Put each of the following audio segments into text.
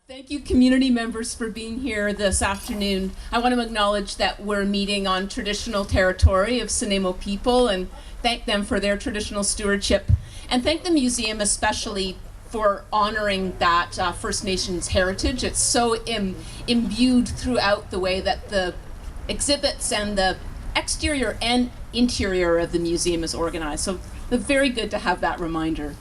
Thank you, community members, for being here this afternoon. I want to acknowledge that we're meeting on traditional territory of Sunamo people and thank them for their traditional stewardship, and thank the museum especially for honoring that First Nations heritage. It's so imbued throughout the way that the exhibits and the exterior and interior of the museum is organized. So it's very good to have that reminder.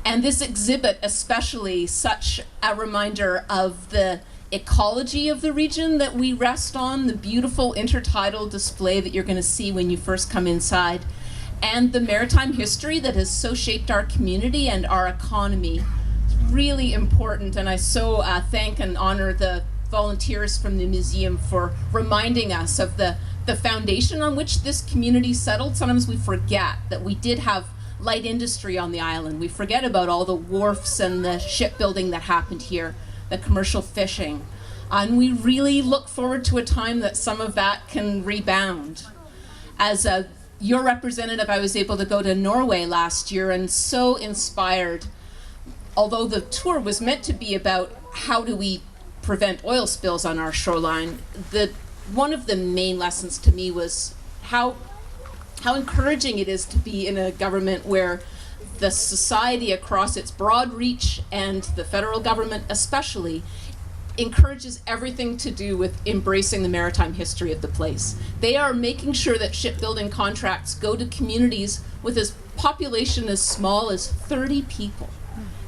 And this exhibit especially such a reminder of the ecology of the region that we rest on, the beautiful intertidal display that you're going to see when you first come inside, and the maritime history that has so shaped our community and our economy. It's really important, and I so thank and honor the volunteers from the museum for reminding us of the foundation on which this community settled. Sometimes we forget that we did have light industry on the island. We forget about all the wharfs and the shipbuilding that happened here, the commercial fishing. And we really look forward to a time that some of that can rebound. As your representative, I was able to go to Norway last year and so inspired. Although the tour was meant to be about how do we prevent oil spills on our shoreline, one of the main lessons to me was how encouraging it is to be in a government where the society across its broad reach, and the federal government especially, encourages everything to do with embracing the maritime history of the place. They are making sure that shipbuilding contracts go to communities with a population as small as 30 people.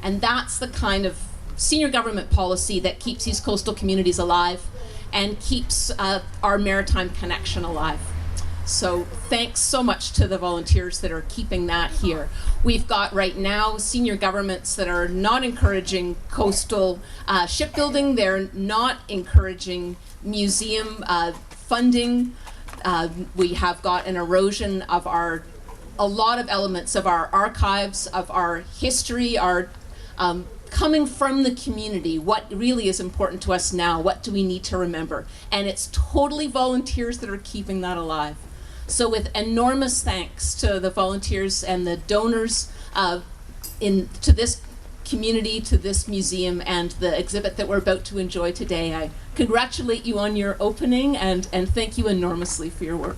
And that's the kind of senior government policy that keeps these coastal communities alive and keeps our maritime connection alive. So thanks so much to the volunteers that are keeping that here. We've got right now senior governments that are not encouraging coastal shipbuilding. They're not encouraging museum funding. We have got an erosion of a lot of elements of our archives, of our history, our coming from the community. What really is important to us now? What do we need to remember? And it's totally volunteers that are keeping that alive. So with enormous thanks to the volunteers and the donors to this community, to this museum, and the exhibit that we're about to enjoy today, I congratulate you on your opening and thank you enormously for your work.